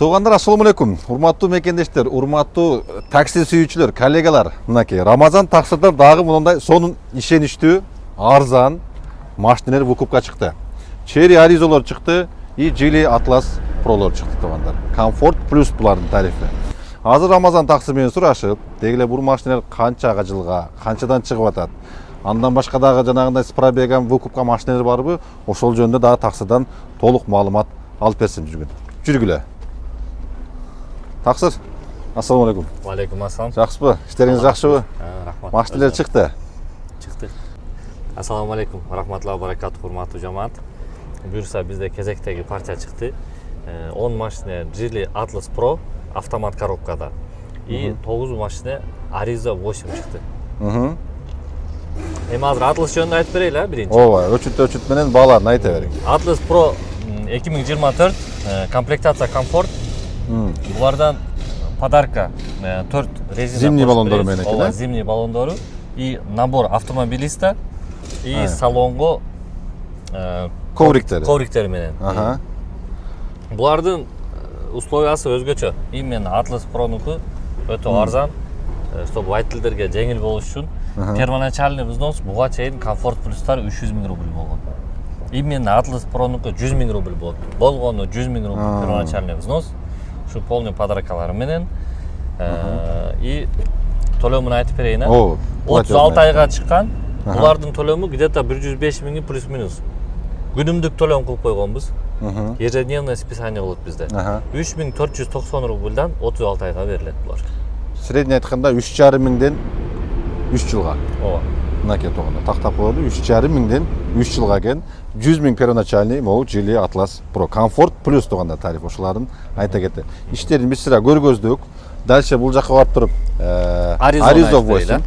Туугандар, ассаламу алейкум. Урматтуу мекендештер, урматтуу такси сүйүүчүлөр, коллегалар. Мынакей Рамазан таксидан дагы мындай сонун ишеничтүү, арзан машиналар выкупка чыкты. Cherry Ariza'лар чыкты и Geely Atlas Pro'лар чыкты, туугандар. Comfort Plus булардын тарифи. Азыр Рамазан таксы менен сурашып, дегеле бул машиналар канчага жылга, канчадан чыгып атат? Андан башка дагы жанагындай с пробегом выкупка машиналар барбы? Ошол жөнүндө дагы таксыдан толук маалымат алып берсем жүргүлө. Тақсыр, ассаламу алейкум. Алейкум ассалам. Жақсыбы? Іштеріңіз жақшыбы? Рахмат. Машиналар чықты? Чықты. Ассаламу алейкум. Рахматуллахи баракату, урматтуу жамаат. Буюрса бизде кезектеги партия чыкты. 10 машина Geely Atlas Pro автомат коробкада. И 9 машина Ariza 8 чыкты. Эми азыр Atlas жөнүндө айтып берейли, биринчи. Ооба, өчүт менен бааларын айта бериң. Atlas Pro 2024 комплектация комфорт. Булардан подарка 4 резина зимний баллондору менен экен, да? Зимний баллондору и набор автомобилиста и салонго ковриктери менен. Булардын условиясы өзгөчө. Именно Atlas Pro'нуку өтө арзан, чтобы водительдерге жеңил болуш үчүн первоначальный взнос буга чейин комфорт плюстар 300 000 рубль болгон. Именно Atlas Pro'нуку 100 000 рубль болгону 100 000 рубль первоначальный взнос. Şu полный подаркалары менен и төлөмүн айтып берейин. 36 айга чыккан. Булардын төлөмү где-то 105 000 плюс-минус. Күнүмдүк төлөм кылып койгонбуз. Ежедневное списание болот бизде. 3490 рубльдан 36 айга берилет булар. Средний айтканда 3,5 миңден 3 жылга. Ооба. Мынакей тогондо тактап коёду. 3,5 миңден 3 жылга экен. 100 000 первоначальный, могу Geely Atlas Pro. Комфорт плюс тоганда тариф ошолардын айта кетти. Иштерин биз сыра көргөздүк. Дальше бул жакка барып туруп, Ariza 8.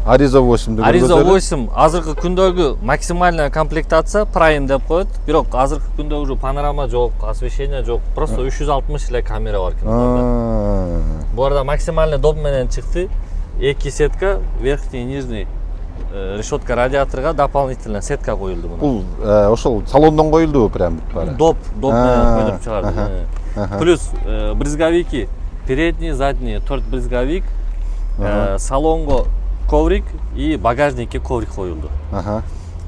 Ariza 8 Ariza 8 азыркы күндөгү максимальная комплектация Prime деп коет. Бирок азыркы күндө уже панорама жок, освещение жок. Просто 360 эле камера бар экен. Бу арада максимальный доп менен чыкты. 2 сетка, верхний, нижний решетка радиаторга дополнительно сетка коюлду мына. Бул ошол салондон коюлду прям. Доп менен койдуруп чыгарды. Плюс брызговики, передний, задний 4 брызговик, салонго коврик и багажникке коврик коюлду.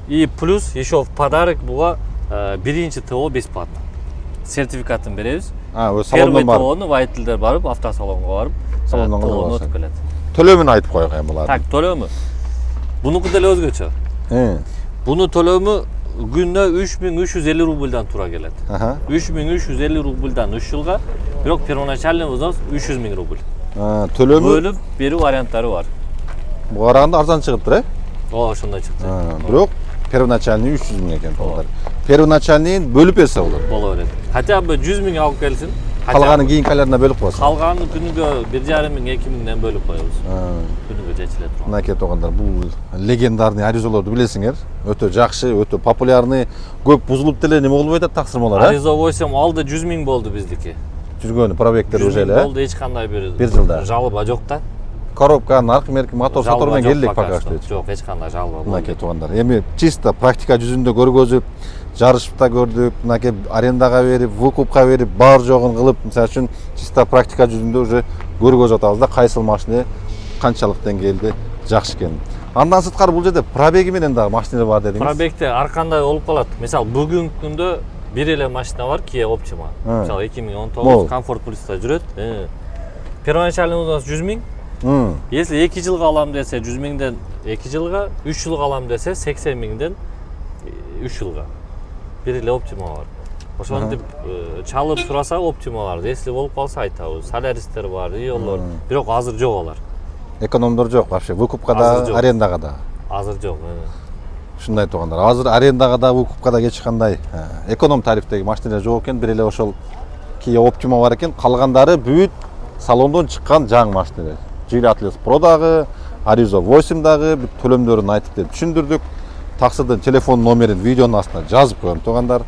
И плюс еще в подарок буга биринчи ТО бесплатно. Сертификатын беребиз. Первый ТОну водительдер барып, автосалонго барып, салондон өтүп келет. Төлөмүн айтып койгон булар. Так, төлөмү. Бунуку деле өзгөчө. Буну төлөмү күнүнө 3350 рубльдан тура келет. 3350 рубльдан 3 жылга, бирок первоначальный взнос 300 000 рубль. Төлөмү бөлүп берүү варианттары бар. Буга караганда арзан чыгыптыр, э? Ооба, ошондой чыкты. Бирок первоначальный 300 000 экен балдар. Первоначальныйын бөлүп берсе болот. Боло берет. Хотя бы 100 000 алып келсин. Калганын кийинкилерине бөлүп коесуң. Калганын күнүгө 1,5 000 2 000ден бөлүп коебуз. Күнүгө жечилет. Мынакей туугандар, бул легендарный Ariza'ларды билесиңер. Өтө жакшы, өтө популярный, көп бузулуп деле неме болбой атат таксырмалар, Ariza 8 алды 100 000 болду биздики. Жүргөнү пробегтер уже эле. Болду, эч кандай бир жылда. Жалоба жок да. Коробка, наркы-мерки, мотор сотор менен келдик пока что. Жок, эч кандай жалоба болбойт. Мынакей туугандар, эми чисто практика жүзүндө көргөзүп, жарышта көрдүк, мынакей арендага берип, выкупка берип, бар жогун кылып, мисалы үчүн чисто практика жүзүндө уже көргөзүп атабыз да, кайсыл машина канчалык деңгээлде жакшы экенин. Андан сырткары бул жерде пробеги менен дагы машиналар бар дедиңиз. Пробегте ар кандай болуп калат. Мисалы, бүгүнкү күндө бир эле машина бар, Kia Optima. Мисалы 2019 Comfort Plus'та жүрөт. Первоначальный взнос 100 000. Если 2 жылга алам десе 100 000ден 2 жылга, 3 жылга алам десе 80 000ден 3 жылга. Бир эле Optima бар. Ошентип чалып сураса Optimаларды, если болуп калса айтабыз. Solaris'тер бар, Ion'лор. Бирок азыр жок алар. Экономдор жок вообще, выкупка да, арендага да. Азыр жок. Ушундай туугандар. Азыр арендага да, выкупка да эч кандай эконом тарифтеги машиналар жок экен, бир эле ошол Kia Optima бар экен. Калгандары бүт салондон чыккан жаңы машиналар. Geely Atlas Pro дагы, Ariza 8 дагы бүт төлөмдөрүн айтып деп түшүндүрдүк. Таксырдын телефон номерин видеонун астына жазып коем туугандар.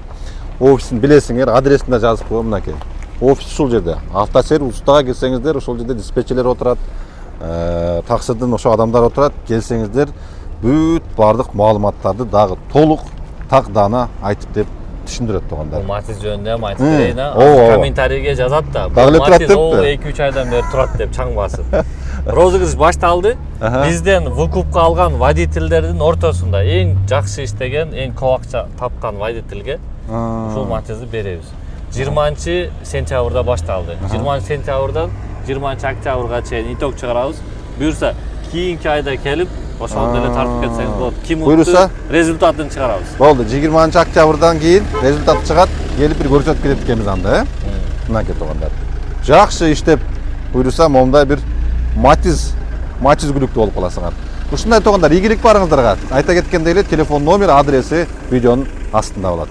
Офисин билесиңер, адресин да жазып коем мынакей. Офис ушул жерде. Автосервис устага келсеңиздер, ошол жерде диспетчерлер отурат. Таксырдын ошо адамдар отурат. Келсеңиздер, бүт бардык маалыматтарды дагы толук так дана айтып деп түшүндүрөт туугандар. Бул Матиз жөнүндө эми айтып берейин. Ооба. Комментарийге жазат да. Дагы эле Бул турат Матиз депти. ол 2-3 айдан бери турат деп чаң басып. Розыгрыш башталды. Бизден выкупка алган водительдердин ортосунда эң жакшы иштеген, эң көп акча тапкан водительге ушул Матизди беребиз. 20-сентябрда башталды. 20-сентябрдан 20-октябрга чейин итог чыгарабыз. Буюрса кийинки айда келип ошондо эле тартып кетсеңиз болот. Ким Буюрса результатын чыгарабыз. болду. 20-октябрдан кийин результат чыгат. Келип бир көрсөтүп кетет экенбиз анда, Мынакей туугандар. Жакшы иштеп буйруса момундай бир Матиз күлүктүү болуп каласыңар. Ушундай туугандар, ийгилик барыңыздарга. Айта кеткендей эле телефон номер, адреси видеонун астында болот.